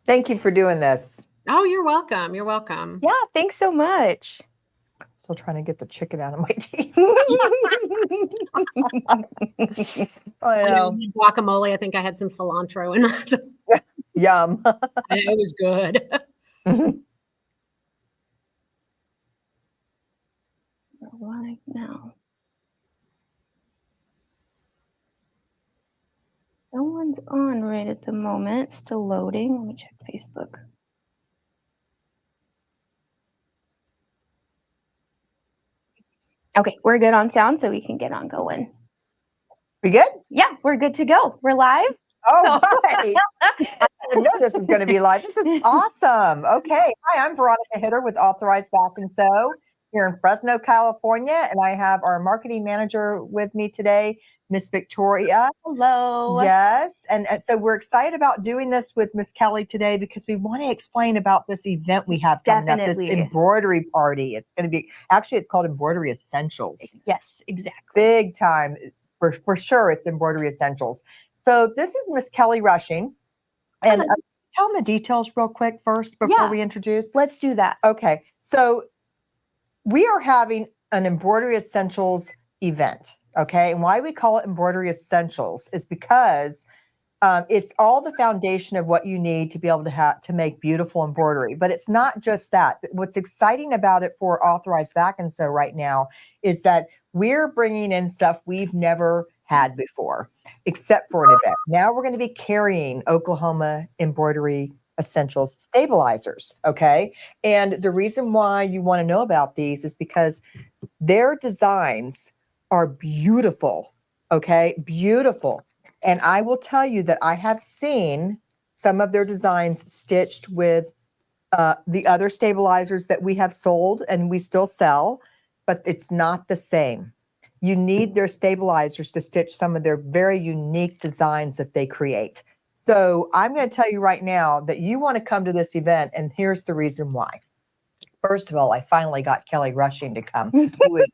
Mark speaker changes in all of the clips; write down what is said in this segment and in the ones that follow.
Speaker 1: Thank you for doing this.
Speaker 2: Oh, you're welcome. You're welcome.
Speaker 3: Yeah, thanks so much.
Speaker 1: Still trying to get the chicken out of my teeth. I know.
Speaker 2: Guacamole. I think I had some cilantro in it.
Speaker 1: Yum.
Speaker 2: It was good.
Speaker 3: Right now. No one's on right at the moment. Still loading. Let me check Facebook. Okay, we're good on sound, so we can get on going.
Speaker 1: We good?
Speaker 3: Yeah, we're good to go. We're live.
Speaker 1: Oh, right. I didn't know this was going to be live. This is awesome. Okay. Hi, I'm Veronica Hitter with Authorized Back and Sew here in Fresno, California. And I have our marketing manager with me today, Miss Victoria.
Speaker 3: Hello.
Speaker 1: Yes. And so we're excited about doing this with Miss Kelly today because we want to explain about this event we have coming up, this embroidery party. It's going to be, actually, it's called Embroidery Essentials.
Speaker 3: Yes, exactly.
Speaker 1: Big time. For sure, it's Embroidery Essentials. So this is Miss Kellie Rushing. And tell them the details real quick first before we introduce.
Speaker 3: Let's do that.
Speaker 1: Okay. So we are having an Embroidery Essentials event. Okay. And why we call it Embroidery Essentials is because it's all the foundation of what you need to be able to make beautiful embroidery. But it's not just that. What's exciting about it for Authorized Vac and Sew right now is that we're bringing in stuff we've never had before, except for an event. Now we're going to be carrying Oklahoma Embroidery Essentials stabilizers, okay? And the reason why you want to know about these is because their designs are beautiful, okay? Beautiful. And I will tell you that I have seen some of their designs stitched with the other stabilizers that we have sold and we still sell, but it's not the same. You need their stabilizers to stitch some of their very unique designs that they create. So I'm going to tell you right now that you want to come to this event, and here's the reason why. First of all, I finally got Kellie Rushing to come, who is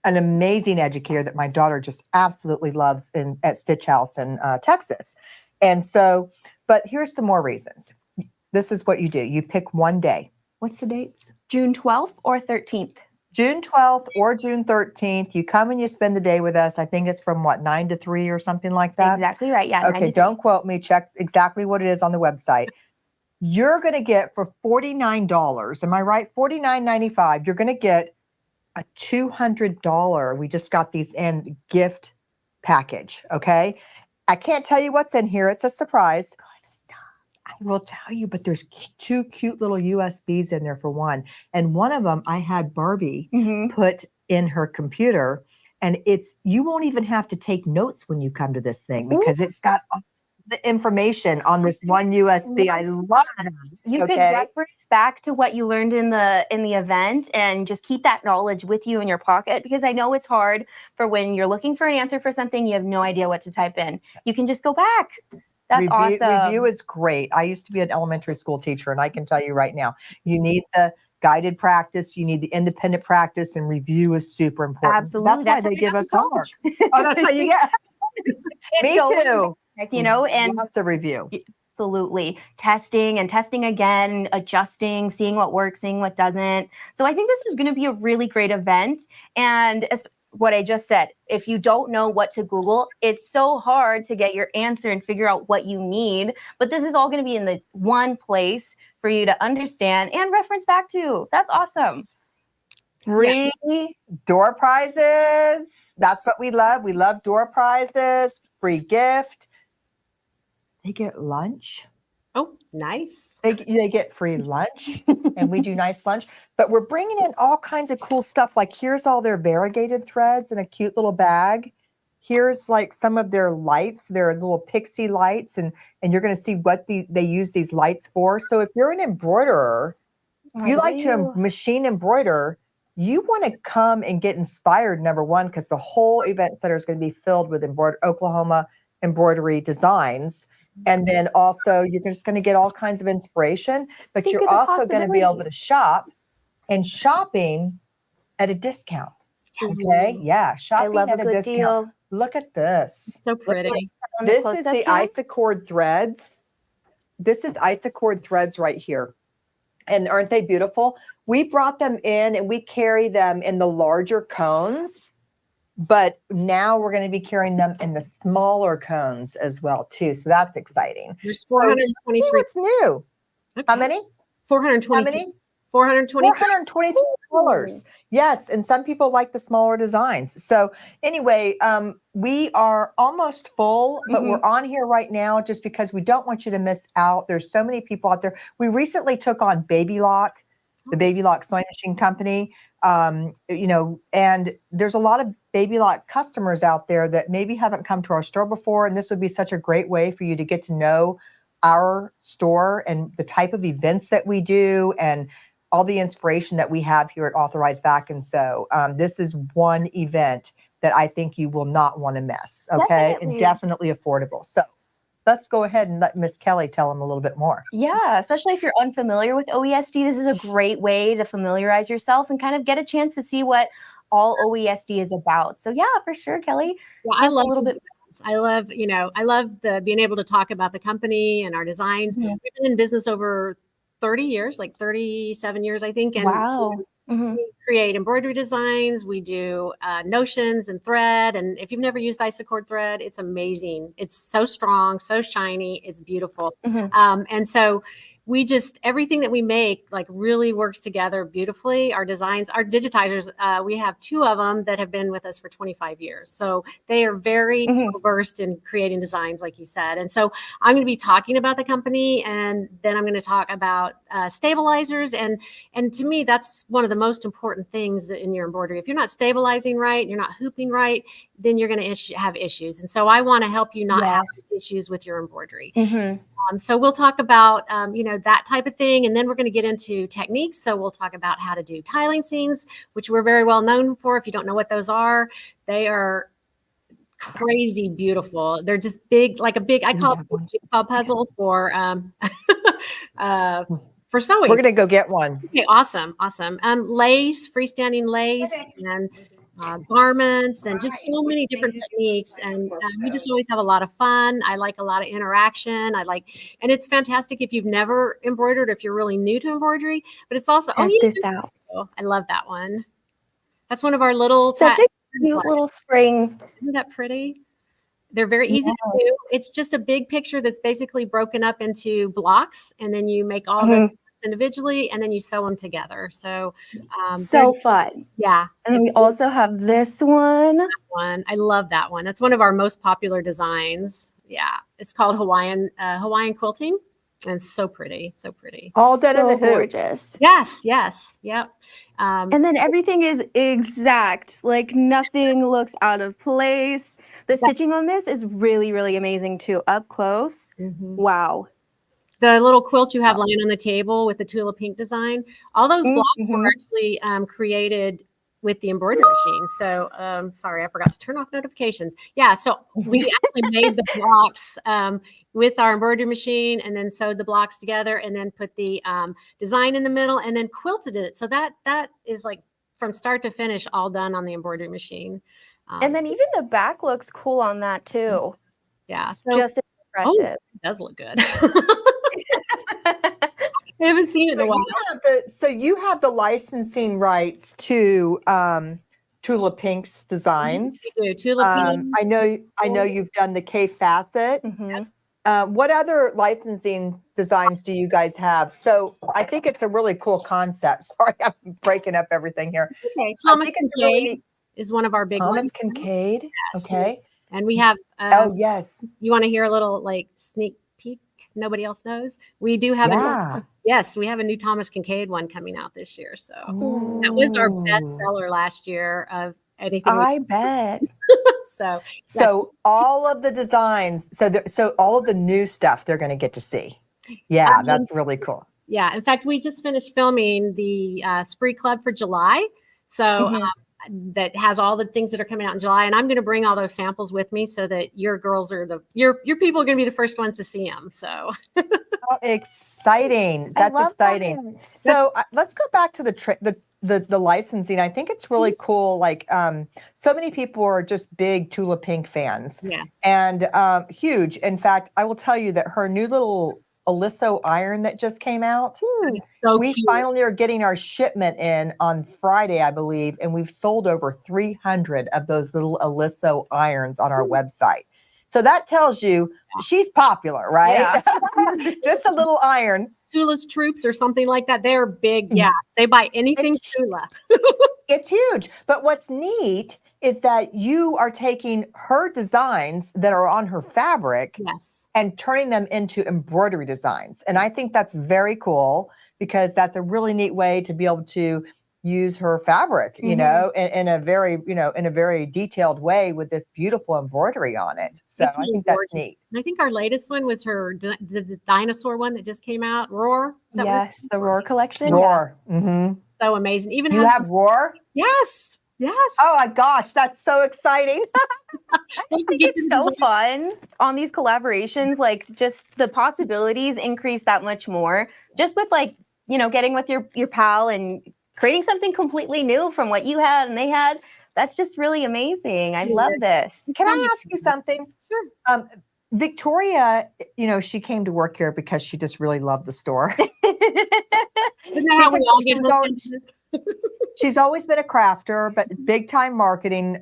Speaker 1: an amazing educator that my daughter just absolutely loves at Stitch House in Texas. And so, but here's some more reasons. This is what you do. You pick one day. What's the dates?
Speaker 3: June 12th or 13th.
Speaker 1: June 12th or June 13th. You come and you spend the day with us. I think it's from 9 to 3 or something like that.
Speaker 3: Exactly right. Yeah.
Speaker 1: Okay. Don't quote me. Check exactly what it is on the website. You're going to get for $49. Am I right? $49.95. You're going to get a $200. We just got these in gift package. Okay. I can't tell you what's in here. It's a surprise. I will tell you, but there's two cute little USBs in there for one. And one of them I had Barbie put in her computer. And you won't even have to take notes when you come to this thing because it's got the information on this one USB. I love it.
Speaker 3: You could reference back to what you learned in the event and just keep that knowledge with you in your pocket, because I know it's hard for when you're looking for an answer for something, you have no idea what to type in. You can just go back. That's awesome.
Speaker 1: Review is great. I used to be an elementary school teacher, and I can tell you right now, you need the guided practice, you need the independent practice, and review is super important.
Speaker 3: Absolutely.
Speaker 1: That's why they give us homework. Oh, that's how you get. Me too.
Speaker 3: You know, and
Speaker 1: lots of review.
Speaker 3: Absolutely. Testing again, adjusting, seeing what works, seeing what doesn't. So I think this is going to be a really great event. And as what I just said, if you don't know what to Google, it's so hard to get your answer and figure out what you need. But this is all going to be in the one place for you to understand and reference back to. That's awesome.
Speaker 1: Free door prizes. That's what we love. We love door prizes. Free gift. They get lunch.
Speaker 2: Oh, nice.
Speaker 1: They get free lunch, and we do nice lunch. But we're bringing in all kinds of cool stuff. Like here's all their variegated threads in a cute little bag. Here's like some of their lights, their little pixie lights, and you're going to see what they use these lights for. So if you're an embroiderer, if you like to machine embroider, you want to come and get inspired, number one, because the whole event center is going to be filled with Oklahoma embroidery designs. And then also you're just going to get all kinds of inspiration, but you're also going to be able to shop, and shopping at a discount. Yes. Okay. Yeah. Shopping at a discount. Deal. Look at this.
Speaker 2: So pretty.
Speaker 1: This is the Isacord threads. this is Isacord threads right here. And aren't they beautiful? We brought them in and we carry them in the larger cones, but now we're going to be carrying them in the smaller cones as well too. So that's exciting.
Speaker 2: There's
Speaker 1: So,
Speaker 2: 423.
Speaker 1: see what's new. How
Speaker 2: Okay.
Speaker 1: many?
Speaker 2: 420.
Speaker 1: How many?
Speaker 2: 423.
Speaker 1: 423 colors. Yes, and some people like the smaller designs. So anyway, we are almost full, but we're on here right now just because we don't want you to miss out. There's so many people out there. We recently took on Baby Lock, the Baby Lock sewing machine company. You know, and there's a lot of Baby Lock customers out there that maybe haven't come to our store before, and this would be such a great way for you to get to know our store and the type of events that we do and all the inspiration that we have here at Authorized Vac and Sew. This is one event that I think you will not want to miss. Okay.
Speaker 3: Definitely.
Speaker 1: And definitely affordable. So let's go ahead and let Miss Kelly tell them a little bit more.
Speaker 3: Yeah, especially if you're unfamiliar with OESD, this is a great way to familiarize yourself and kind of get a chance to see what all OESD is about. So yeah, for sure, Kelly.
Speaker 2: Well, I
Speaker 3: Tell us
Speaker 2: love
Speaker 3: a little bit.
Speaker 2: I love, you know, I love the being able to talk about the company and our designs.
Speaker 3: Mhm.
Speaker 2: We've been in business over 30 years, like 37 years, I think. And
Speaker 3: Wow. Mhm.
Speaker 2: we create embroidery designs. We do notions and thread. And if you've never used Isacord thread, it's amazing. It's so strong, so shiny. It's beautiful.
Speaker 3: Mhm.
Speaker 2: And so we just, everything that we make like really works together beautifully. Our designs, our digitizers, we have 2 of them that have been with us for 25 years. So they are very versed in creating designs, like you said. And so I'm going to be talking about the company, and then I'm going to talk about stabilizers. And to me, that's one of the most important things in your embroidery. If you're not stabilizing right, you're not hooping right, then you're going to have issues. And so I want to help you not have issues with your embroidery. So we'll talk about, you know, that type of thing. And then we're going to get into techniques. So we'll talk about how to do tiling scenes, which we're very well known for. If you don't know what those are, they are crazy beautiful. They're just big, like a big, I call it a jigsaw puzzle for sewing.
Speaker 1: We're going to go get one.
Speaker 2: Okay, awesome. Lace, freestanding lace, and garments, and just so many different techniques. And we just always have a lot of fun. I like a lot of interaction. And it's fantastic if you've never embroidered, if you're really new to embroidery. But it's also
Speaker 3: Check this out.
Speaker 2: I love that one. That's one of our little
Speaker 3: Such a cute little spring.
Speaker 2: Isn't that pretty? They're very easy to do. It's just a big picture that's basically broken up into blocks, and then you make all the individually, and then you sew them together. So
Speaker 3: so fun.
Speaker 2: Yeah.
Speaker 3: And then we also have this one.
Speaker 2: I love that one. That's one of our most popular designs. Yeah. It's called Hawaiian quilting. And it's so pretty. So pretty.
Speaker 1: All done in the hoop.
Speaker 2: Gorgeous. Yes. Yep.
Speaker 3: And then everything is exact. Like nothing looks out of place. The stitching on this is really, really amazing too. Up close. Wow.
Speaker 2: The little quilt you have laying on the table with the Tula Pink design, all those blocks were actually created with the embroidery machine. So, sorry, I forgot to turn off notifications. Yeah, so we actually made the blocks with our embroidery machine, and then sewed the blocks together, and then put the design in the middle, and then quilted it. So that is like from start to finish, all done on the embroidery machine.
Speaker 3: And then even the back looks cool on that too.
Speaker 2: Yeah,
Speaker 3: so, just impressive.
Speaker 2: It does look good. I haven't seen it in a while.
Speaker 1: So you have the licensing rights to Tula Pink's designs.
Speaker 2: We do. Tula Pink.
Speaker 1: I know you've done the K facet. What other licensing designs do you guys have? So I think it's a really cool concept. Sorry, I'm breaking up everything here.
Speaker 2: Okay, Thomas Kincaid is one of our big ones.
Speaker 1: Thomas Kincaid.
Speaker 2: Yes.
Speaker 1: Okay.
Speaker 2: And we have.
Speaker 1: Oh yes.
Speaker 2: You want to hear a little like sneak peek? Nobody else knows. We do have we have a new Thomas Kincaid one coming out this year. So that was our best seller last year of anything.
Speaker 3: I bet.
Speaker 1: So all of the designs, so all of the new stuff they're going to get to see. Yeah, that's really cool.
Speaker 2: Yeah. In fact, we just finished filming the Spree Club for July. So that has all the things that are coming out in July, and I'm going to bring all those samples with me so that your girls are your people are going to be the first ones to see them. So
Speaker 1: exciting! That's exciting.
Speaker 3: That.
Speaker 1: So let's go back to the licensing. I think it's really cool. Like so many people are just big Tula Pink fans.
Speaker 2: Yes,
Speaker 1: and huge. In fact, I will tell you that her new little Aliso iron that just came out.
Speaker 2: So
Speaker 1: We
Speaker 2: cute.
Speaker 1: finally are getting our shipment in on Friday, I believe, and we've sold over 300 of those little Aliso irons on our website. So that tells you she's popular, right?
Speaker 3: Yeah.
Speaker 1: Just a little iron.
Speaker 2: Tula's Troops or something like that. They're big. Yeah. They buy anything Tula.
Speaker 1: It's huge. But what's neat is that you are taking her designs that are on her fabric
Speaker 2: Yes.
Speaker 1: and turning them into embroidery designs. And I think that's very cool because that's a really neat way to be able to use her fabric, you know, in a very, you know, in a very detailed way with this beautiful embroidery on it. So I think that's neat.
Speaker 2: I think our latest one was the dinosaur one that just came out, Roar. Is that
Speaker 3: Yes, the Roar collection.
Speaker 1: Roar. Mm-hmm.
Speaker 2: So amazing. Even
Speaker 1: You have Roar?
Speaker 2: Yes. Yes.
Speaker 1: Oh my gosh, that's so exciting.
Speaker 3: I just think it's so fun on these collaborations. Like, just the possibilities increase that much more. Just with, like, you know, getting with your pal and creating something completely new from what you had and they had. That's just really amazing. I love this.
Speaker 1: Can I ask you something?
Speaker 2: Sure.
Speaker 1: Victoria, you know, she came to work here because she just really loved the store. She's always been a crafter, but big time marketing,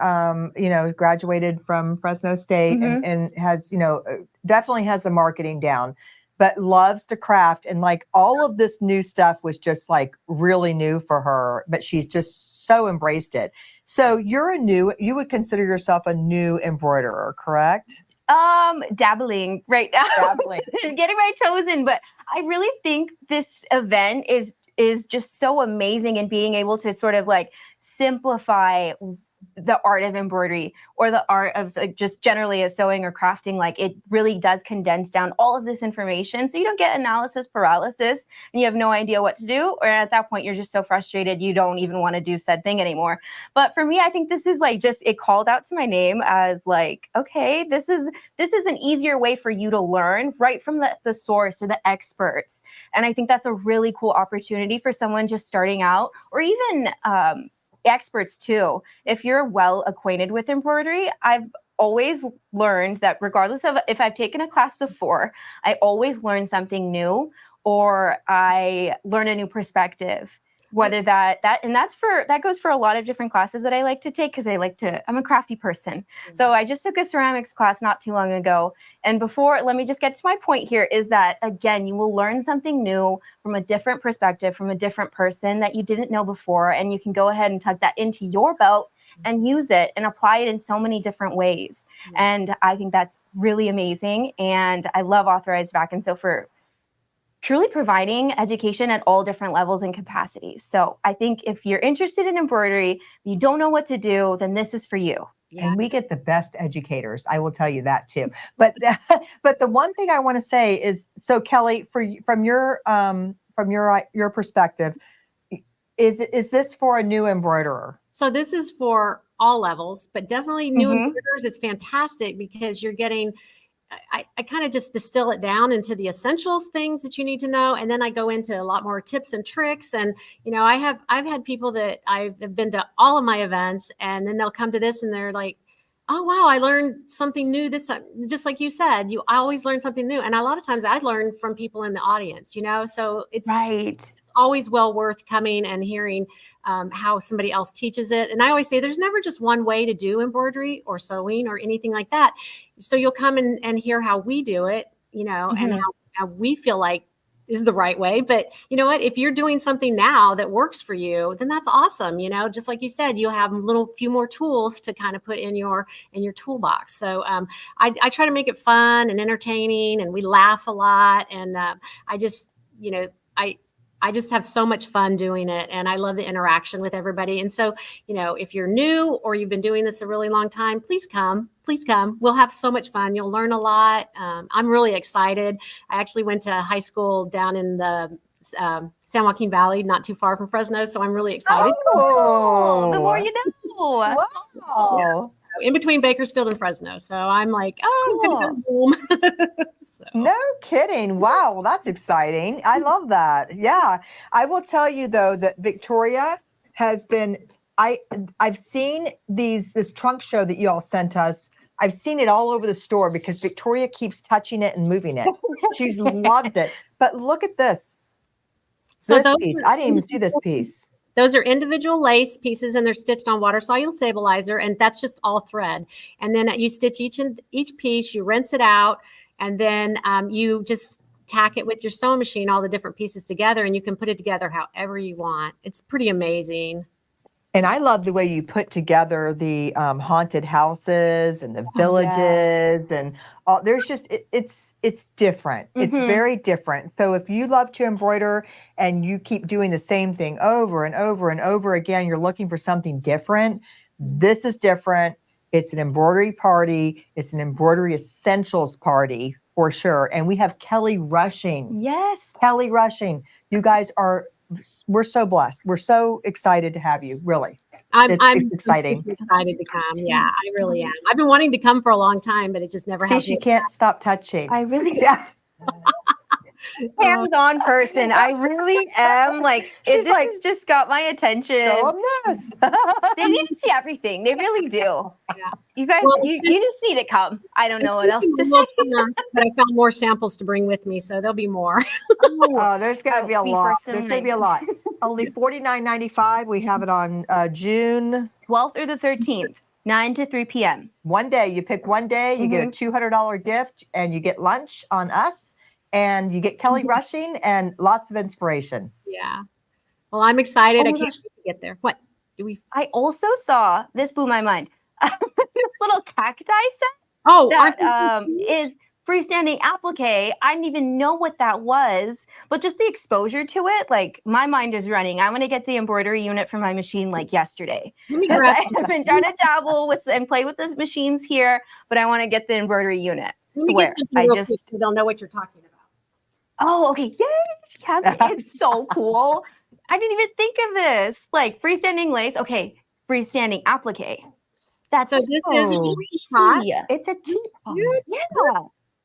Speaker 1: you know, graduated from Fresno State and has, you know, definitely has the marketing down, but loves to craft. And like all of this new stuff was just like really new for her, but she's just so embraced it. So you would consider yourself a new embroiderer, correct?
Speaker 3: Dabbling right now.
Speaker 1: Dabbling.
Speaker 3: Getting my toes in, but I really think this event is just so amazing in being able to sort of like simplify the art of embroidery or the art of just generally a sewing or crafting. Like, it really does condense down all of this information so you don't get analysis paralysis and you have no idea what to do, or at that point you're just so frustrated you don't even want to do said thing anymore. But for me, I think this is like just, it called out to my name as like, okay, this is an easier way for you to learn right from the source or the experts. And I think that's a really cool opportunity for someone just starting out, or even experts too. If you're well acquainted with embroidery, I've always learned that regardless of if I've taken a class before, I always learn something new, or I learn a new perspective. Whether that goes for a lot of different classes that I like to take, because I'm a crafty person. So I just took a ceramics class not too long ago. And before, let me just get to my point here, is that again, you will learn something new from a different perspective, from a different person that you didn't know before. And you can go ahead and tuck that into your belt and use it and apply it in so many different ways. And I think that's really amazing. And I love Authorized Back and Sew for truly providing education at all different levels and capacities. So I think if you're interested in embroidery, you don't know what to do, then this is for you.
Speaker 1: Yeah. And we get the best educators. I will tell you that too. But but the one thing I want to say is, so Kellie, from your perspective, is this for a new embroiderer?
Speaker 2: So this is for all levels, but definitely new embroiderers. It's fantastic because you're getting, I kind of just distill it down into the essentials things that you need to know. And then I go into a lot more tips and tricks. And, you know, I've had people that I've been to all of my events, and then they'll come to this and they're like, oh, wow, I learned something new this time. Just like you said, I always learn something new. And a lot of times I learn from people in the audience, you know, so it's always well worth coming and hearing how somebody else teaches it. And I always say there's never just one way to do embroidery or sewing or anything like that. So you'll come and hear how we do it, you know, and how we feel like is the right way. But you know what, if you're doing something now that works for you, then that's awesome. You know, just like you said, you'll have few more tools to kind of put in your toolbox. So I try to make it fun and entertaining, and we laugh a lot. And I just, you know, I just have so much fun doing it, and I love the interaction with everybody. And so, you know, if you're new or you've been doing this a really long time, please come. Please come. We'll have so much fun. You'll learn a lot. I'm really excited. I actually went to high school down in the San Joaquin Valley, not too far from Fresno. So I'm really excited.
Speaker 3: Oh, the more you know.
Speaker 1: Wow.
Speaker 2: In between Bakersfield and Fresno. So I'm like, oh, cool. I'm going to go home. So.
Speaker 1: No kidding. Wow. Well, that's exciting. I love that. Yeah. I will tell you though, that Victoria has been, I've seen this trunk show that you all sent us I've seen it all over the store because Victoria keeps touching it and moving it. She loves it. But look at this.
Speaker 2: So
Speaker 1: This
Speaker 2: those
Speaker 1: piece.
Speaker 2: are
Speaker 1: I didn't even see this piece.
Speaker 2: Those are individual lace pieces, and they're stitched on water soluble stabilizer, and that's just all thread. And then you stitch each piece, you rinse it out, and then you just tack it with your sewing machine, all the different pieces together, and you can put it together however you want. It's pretty amazing.
Speaker 1: And I love the way you put together the haunted houses and the
Speaker 3: Yes.
Speaker 1: villages and all. There's just it's different. It's very different. So if you love to embroider and you keep doing the same thing over and over and over again, you're looking for something different. This is different. It's an embroidery party. It's an embroidery essentials party for sure. And we have Kellie Rushing.
Speaker 3: Yes.
Speaker 1: Kellie Rushing. You guys we're so blessed. We're so excited to have you, really.
Speaker 2: I'm
Speaker 1: exciting.
Speaker 2: super excited to come. Yeah, I really am. I've been wanting to come for a long time, but it just never
Speaker 1: See,
Speaker 2: happened.
Speaker 1: she can't stop touching.
Speaker 3: I really hands-on person. I really am. Like,
Speaker 1: She's
Speaker 3: this
Speaker 1: like,
Speaker 3: has just got my attention.
Speaker 1: show 'em this.
Speaker 3: They need to see everything. They really do.
Speaker 2: Yeah.
Speaker 3: You guys,
Speaker 2: Well,
Speaker 3: you just need to come. I don't know what else to say.
Speaker 2: But I found more samples to bring with me, so there'll be more.
Speaker 1: Oh, there's going to be a lot. There's going to be a lot. Only $49.95. We have it on June
Speaker 3: 12th or the 13th, 9 to 3 p.m.
Speaker 1: One day. You pick one day, you get a $200 gift, and you get lunch on us, and you get Kellie Rushing and lots of inspiration.
Speaker 2: Yeah. Well, I'm excited.
Speaker 3: Oh
Speaker 2: I
Speaker 3: my
Speaker 2: can't
Speaker 3: gosh.
Speaker 2: wait to get there. What do we?
Speaker 3: I also saw, this blew my mind, this little cacti set
Speaker 2: Oh,
Speaker 3: that is freestanding applique. I didn't even know what that was, but just the exposure to it, like my mind is running. I want to get the embroidery unit for my machine like yesterday.
Speaker 2: Let me
Speaker 3: Because
Speaker 2: grab
Speaker 3: I've been trying to dabble with and play with the machines here, but I want to get the embroidery unit.
Speaker 2: Let me
Speaker 3: Swear.
Speaker 2: get
Speaker 3: I
Speaker 2: real
Speaker 3: just,
Speaker 2: quick so they'll know what you're talking about.
Speaker 3: oh, okay. Yay. She has it. It's so cool. I didn't even think of this. Like freestanding lace. Okay. Freestanding applique. That's
Speaker 2: So this is a teapot.
Speaker 3: easy.
Speaker 1: It's a teapot.
Speaker 3: Yeah.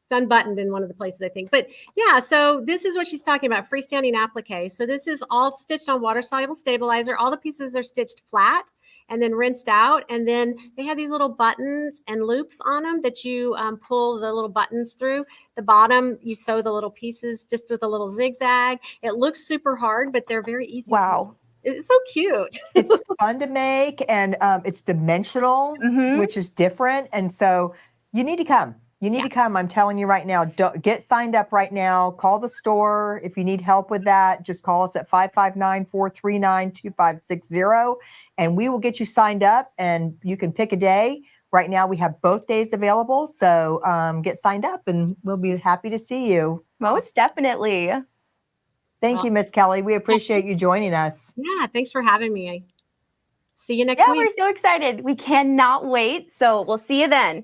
Speaker 2: It's unbuttoned in one of the places, I think. But yeah, so this is what she's talking about, freestanding applique. So this is all stitched on water soluble stabilizer. All the pieces are stitched flat and then rinsed out. And then they have these little buttons and loops on them that you pull the little buttons through. The bottom, you sew the little pieces just with a little zigzag. It looks super hard, but they're very easy to
Speaker 3: Wow.
Speaker 2: make. It's so cute.
Speaker 1: It's fun to make, and it's dimensional, which is different. And so you need to come. You need to come. I'm telling you right now, get signed up right now. Call the store. If you need help with that, just call us at 559-439-2560, and we will get you signed up, and you can pick a day. Right now, we have both days available. So get signed up, and we'll be happy to see you.
Speaker 3: Most definitely.
Speaker 1: Thank you, Miss Kellie. We appreciate you joining us.
Speaker 2: Yeah, thanks for having me. See you next
Speaker 3: Yeah,
Speaker 2: week.
Speaker 3: we're so excited. We cannot wait. So we'll see you then.